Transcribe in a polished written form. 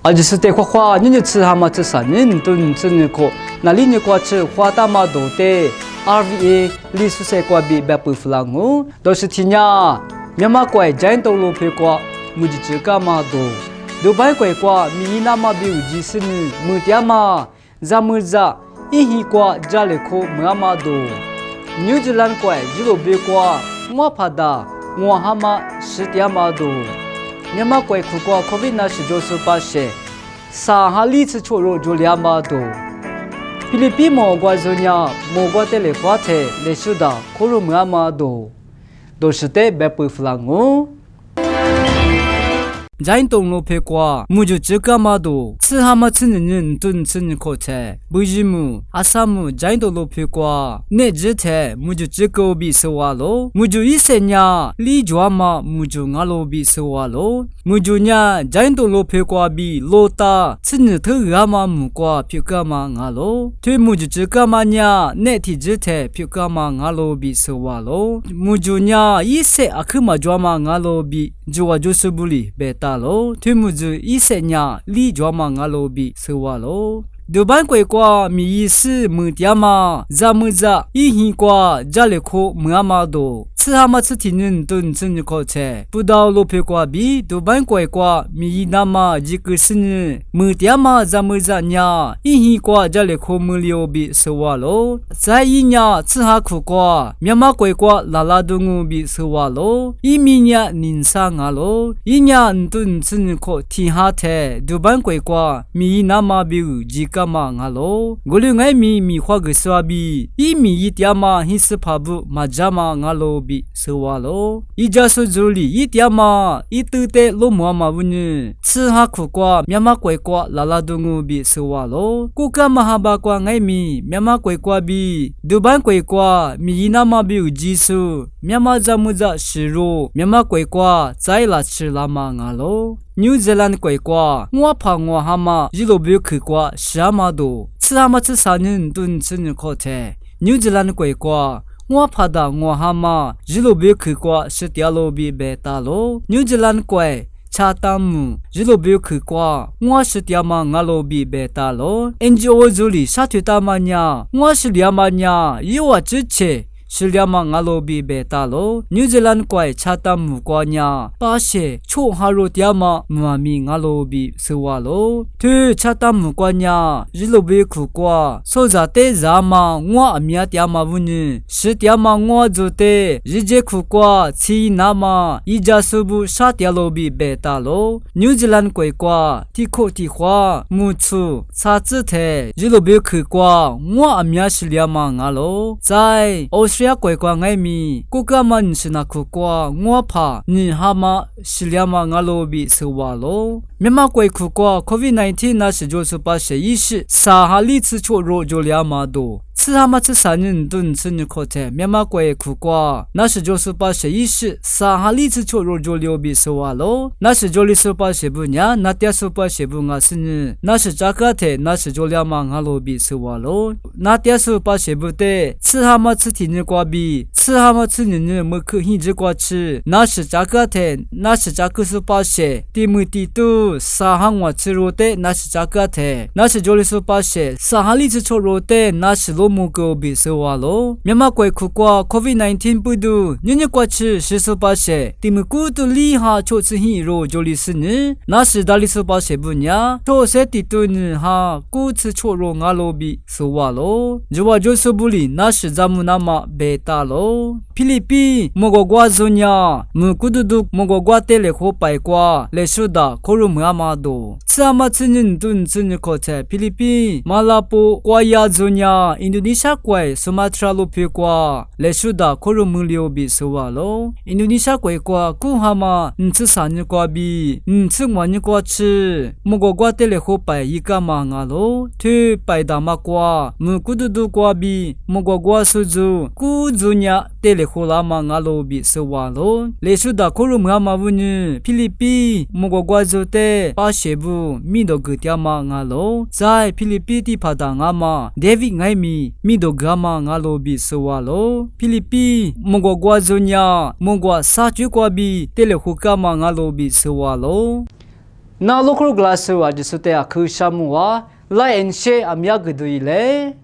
而且是得花，你吃蛤蟆吃啥？你都吃那个，那里你过吃花大马多的 RVA 历史赛过比白不弗朗哦，都是听呀，မြန်မာကွယ်ဂျိုင်းတုံလို့ဖေကွာမူဂျီချကမာဒိုဒိုဘိုင်ကွယ်ကွာမီနာမဘီဦးဂျီစနီမူတျာမာဇာမူဇာအီဟီကွာဂျာလေခိုမယာမာဒိုနယူးဇီလန်ကွယ်ဂျီလိုဘေကွာငွာဖာဒါငွာဟာမရှိတျာမာဒိုမြန်မာကွယ်ခုကွာကိုဗစ်နာရှိဂျိုဆူပါရှေစာဟာလီချချိုရိုဂျိုလျာမာဒိုဖိလစ်ပင်းမောကွာဇိုညာမောကွာတဲလေကွာတဲ့လေရှုဒါခိုရိုမယာမာဒို都是得白不弗朗哦。在东路陪过，木就这个嘛多，吃蛤蟆吃人顿吃人口菜，不是木阿萨木在东路陪过，那这菜木就这个比是话咯，木就一些年李抓嘛木就俺路比是话咯，木就呢在东路陪过比老大吃人头蛤蟆木过陪过嘛俺咯，对木就这个嘛呢，那天这菜陪过嘛俺路比是话咯，木就呢一些阿克嘛抓嘛俺路比就话就是不离白大。咯，推木子一些年李抓嘛俺罗比是话咯。多半鬼瓜米意思木点嘛，咋么子？一hin瓜家里口木阿妈多，吃蛤蟆吃天人顿真的靠菜，不到罗皮瓜比多半鬼瓜米那嘛一个是呢，木点嘛咋么子呀？一hin瓜家里口木里比是话咯，在一年吃哈苦瓜，面嘛鬼瓜拉拉东我比是话咯，一米年人生啊咯，一年顿真的靠天下菜，多半鬼瓜米那嘛比一个。嘛俺咯，我俩爱米花个耍比，一米一点嘛，还是怕不嘛家嘛俺咯比是话咯，一家说这里一点嘛，一都得老妈嘛问你，吃哈苦瓜，面嘛乖瓜，拉拉都我比是话咯，顾个嘛哈巴瓜爱面嘛乖瓜比，多半乖瓜，米那嘛比有技术，面嘛咋么咋是肉，面嘛乖瓜，再拉吃拉嘛俺咯。New Zealand 鬼瓜，我怕我蛤蟆，一路不去瓜，是蛤蟆多，吃蛤蟆吃三人顿吃人靠菜。New Zealand 鬼瓜，我怕的我蛤蟆，一路不去瓜，是条路比白大路。New Zealand 鬼。查达姆，一路不去瓜，我是条嘛俺路比白大路。NGO 这里沙土大嘛呀，我是两嘛呀，有我支持。是两嘛俺罗比白大咯，纽西兰怪查达木瓜呀，巴些冲哈罗点嘛木米俺罗比是话咯，对查达木瓜呀，日罗比苦瓜，所在的啥嘛我阿米点嘛问你，是点嘛我做的，日节苦瓜吃那嘛，一家是不沙点罗比白大咯，纽西兰怪瓜，提口提花，木醋，啥子的，日罗比苦瓜，我阿米是两嘛俺咯，在。是呀，乖乖爱米，国家嘛你是那苦瓜，我怕你蛤蟆是两嘛俺罗比是话咯。面嘛乖苦瓜 ，COVID-19 那是就是把谁意识，啥哈里吃错肉就两嘛多。吃蛤蟆吃三人顿吃你靠菜，面嘛乖苦瓜，那是就是把谁意识，啥哈里吃错肉就六比是话咯。那是就里是把谁不呀，那点是把谁不俺是呢？那是扎个菜，那是就两嘛俺罗比是话咯。那点是把谁不得？吃蛤蟆吃天人瓜比，吃蛤蟆吃人没可一直瓜吃，那是扎个菜，那是扎个是把谁？第么第都啥哈我吃肉的，那是扎个菜，那是就里是把谁？啥哈里吃错肉的，那是罗。木狗比是话咯，面嘛怪苦瓜 COVID-19 不读，人瓜吃是说把些，他们古都厉害，就吃很肉就里是呢，那是哪里说把些不呀？就些地都呢哈，古吃错肉阿罗比是话咯，就话就是不离，那是咱们那么白大咯。菲律宾莫个瓜子呀，木古都莫个瓜得来好白瓜，来说的可如木阿妈多，吃阿妈吃人顿吃人口菜，菲律宾马拉布瓜亚子呀，印度尼西亚怪苏马特拉路皮瓜，来说的可如木里比是话咯，印度尼西亚怪瓜古蛤蟆，吃三日瓜比，吃完日瓜吃，莫个瓜得来好白一个嘛啊咯，推白大马瓜，木古都瓜比，莫个瓜苏族，古族呀得来。好啦嘛，俺罗比是话咯，来说的可如木阿妈问你，菲律宾莫个瓜子的巴西部米多个点嘛俺咯，在菲律宾地拍档阿妈 ，David 爱米多个嘛俺罗比是话咯，菲律宾莫个瓜子呀，莫个杀猪瓜比得了好个嘛俺罗比是话咯。na local glass wa disute akhu shamu wa like and share amya gudui le